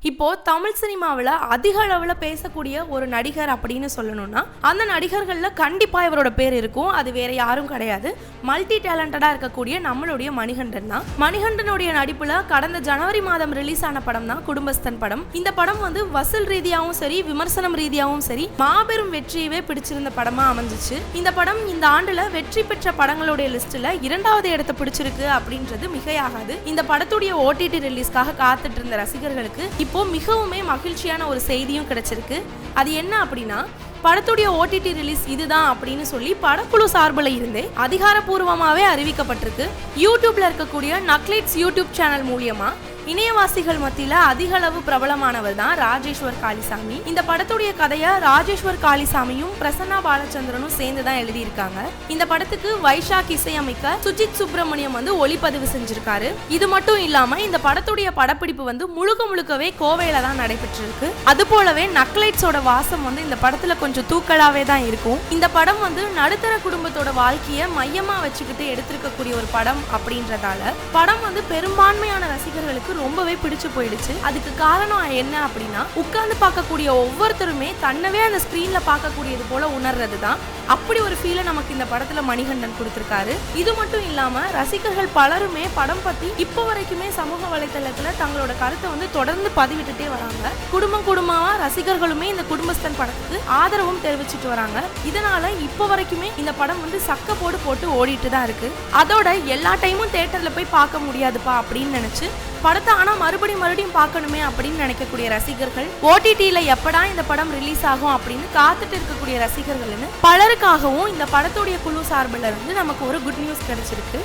இப்போ தமிழ் சினிமாவில் அதிக அளவில் பேசக்கூடிய ஒரு நடிகர் அப்படின்னு சொல்லணும்னா அந்த நடிகர்களில் கண்டிப்பாக இவரோட பேர் இருக்கும். அது வேற யாரும் கிடையாது, மல்டி டேலண்டடாக இருக்கக்கூடிய நம்மளுடைய மணிகண்டன் தான். மணிகண்டனுடைய நடிப்பில் கடந்த ஜனவரி மாதம் ரிலீஸ் ஆன படம் தான் குடும்பஸ்தன் படம். இந்த படம் வசூல் ரீதியாகவும் சரி விமர்சனம் ரீதியாகவும் சரி மாபெரும் வெற்றியவே பிடிச்சிருந்த படமாக அமைஞ்சிச்சு. இந்த படம் இந்த ஆண்டில் வெற்றி பெற்ற படங்களுடைய லிஸ்ட்டில் 2வது இடத்தை பிடிச்சிருக்கு அப்படின்றது மிகையாகாது. இந்த படத்துடைய OTT ரிலீஸ்க்காக காத்துட்டு இருந்த ரசிகர்களுக்கு இப்போ மிகவுமே மகிழ்ச்சியான ஒரு செய்தியும் கிடைச்சிருக்கு. அது என்ன அப்படின்னா, படத்துடைய OTT ரிலீஸ் இதுதான் அப்படின்னு சொல்லி படக்குழு சார்பில் இருந்தே அதிகாரப்பூர்வமாகவே அறிவிக்கப்பட்டிருக்கு. யூடியூப்ல இருக்கக்கூடிய நக்லைட்ஸ் யூடியூப் சேனல் மூலியமா இணையவாசிகள் மத்தியில் அதிக அளவு பிரபலமானவர் தான் ராஜேஸ்வர் காளிசாமி. இந்த படத்துடைய கதையை ராஜேஸ்வர் காளிசாமியும் பிரசன்னா பாலச்சந்திரனும் சேர்ந்து தான் எழுதியிருக்காங்க. இந்த படத்துக்கு வைஷாக் இசையமைக்க சுஜித் சுப்பிரமணியம் ஒளிப்பதிவு செஞ்சிருக்காரு. இது மட்டும் இல்லாம இந்த படத்துடைய படப்பிடிப்பு முழுக்கவே கோவையில தான் நடைபெற்றிருக்கு. அது போலவே நக்லைட்ஸோட வாசம் இந்த படத்துல கொஞ்சம் தூக்கலாவே தான் இருக்கும். இந்த படம் நடுத்தர குடும்பத்தோட வாழ்க்கையை மையமா வச்சுக்கிட்டு எடுத்திருக்கக்கூடிய ஒரு படம் அப்படின்றதால படம் பெரும்பான்மையான ரசிகர்களுக்கு ரொம்பவே பிடிச்சு போயிடுச்சு. அதுக்கு காரணம் என்ன அப்படின்னா, உட்கார்ந்து பார்க்கக்கூடிய ஒவ்வொருத்தருமே தன்னவே அந்த ஸ்கிரீன்ல பார்க்கக்கூடியது போல உணர்றது தான். அப்படி ஒரு ஃபீலை நமக்கு இந்த படத்துல மணிகண்டன் கொடுத்திருக்காரு. இது மட்டும் இல்லாம ரசிகர்கள் பலருமே படம் பத்தி இப்போ வரைக்குமே சமூக வலைதளத்துல தங்களோட கருத்தை தொடர்ந்து பதிவிட்டுட்டே வராங்க. குடும்பமா ரசிகர்களுமே இந்த குடும்பஸ்தன் படத்துக்கு ஆதரவும் தெரிவிச்சுட்டு வராங்க. இதனால இப்போ வரைக்குமே இந்த படம் சக்க போட்டு ஓடிட்டு தான் இருக்கு. அதோட எல்லா டைமும் தியேட்டர்ல போய் பார்க்க முடியாதுப்பா அப்படின்னு நினைச்சு படத்தை ஆனா மறுபடியும் பார்க்கணுமே அப்படின்னு நினைக்கக்கூடிய ரசிகர்கள் OTTல எப்படா இந்த படம் ரிலீஸ் ஆகும் அப்படின்னு காத்துட்டு இருக்கக்கூடிய ரசிகர்கள்னு பலருக்காகவும் இந்த படத்துடைய குழு சார்பில் இருந்து நமக்கு ஒரு குட் நியூஸ் கிடைச்சிருக்கு.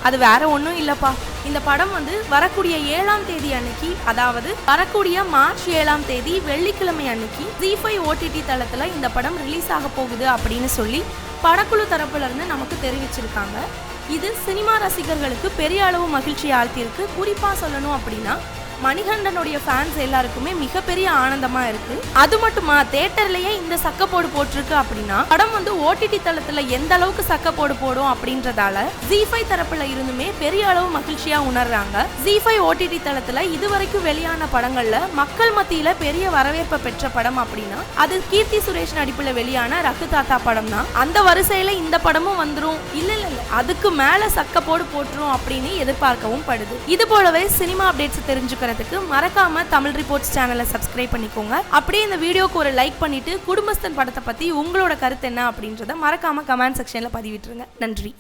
அது வேற ஒன்றும் இல்லப்பா, இந்த படம் வரக்கூடிய 7ஆம் தேதி அன்னைக்கு, அதாவது வரக்கூடிய மார்ச் 7ஆம் தேதி வெள்ளிக்கிழமை அன்னைக்கு ZEE5 OTT தளத்துல இந்த படம் ரிலீஸ் ஆக போகுது அப்படின்னு சொல்லி படக்குழு தரப்புல இருந்து நமக்கு தெரிவிச்சிருக்காங்க. இது சினிமா ரசிகர்களுக்கு பெரிய அளவு மகிழ்ச்சி ஆழ்த்தியிருக்கு. குறிப்பா சொல்லணும் அப்படின்னா மணிகண்டனுடைய ஃபேன்ஸ் எல்லாருக்குமே மிகப்பெரிய ஆனந்தமா இருக்கு. அது மட்டுமா, தியேட்டர்லயே இந்த சக்கப்போடு போட்டிருக்கு அப்படின்னா படம் OTT தளத்துல எந்த அளவுக்கு சக்கப்போடு போடும் அப்படின்றதால ZEE5 தரப்புல இருந்துமே பெரிய அளவு மகிழ்ச்சியா உணர்றாங்க. ZEE5 OTT தளத்துல இதுவரைக்கும் வெளியான படங்கள்ல மக்கள் மத்தியில பெரிய வரவேற்பை பெற்ற படம் அப்படின்னா அது கீர்த்தி சுரேஷ் நடிப்புல வெளியான ரகு தாத்தா படம் தான். அந்த வரிசையில இந்த படமும் வந்துரும், இல்ல அதுக்கு மேல சக்கப்போடு போட்டுரும் அப்படின்னு எதிர்பார்க்கவும் படுது. இது போலவே சினிமா அப்டேட்ஸ் தெரிஞ்சுக்க மறக்காம தமிழ் ரிப்போர்ட்ஸ் சேனலை சப்ஸ்கிரைப் பண்ணிக்கோங்க. அப்படியே இந்த வீடியோக்கு ஒரு லைக் பண்ணிட்டு குடும்பஸ்தன் படத்தை பத்தி உங்களோட கருத்து என்ன அப்படின்றத மறக்காம கமெண்ட் செக்ஷன்ல பதிவிட்டுருங்க. நன்றி.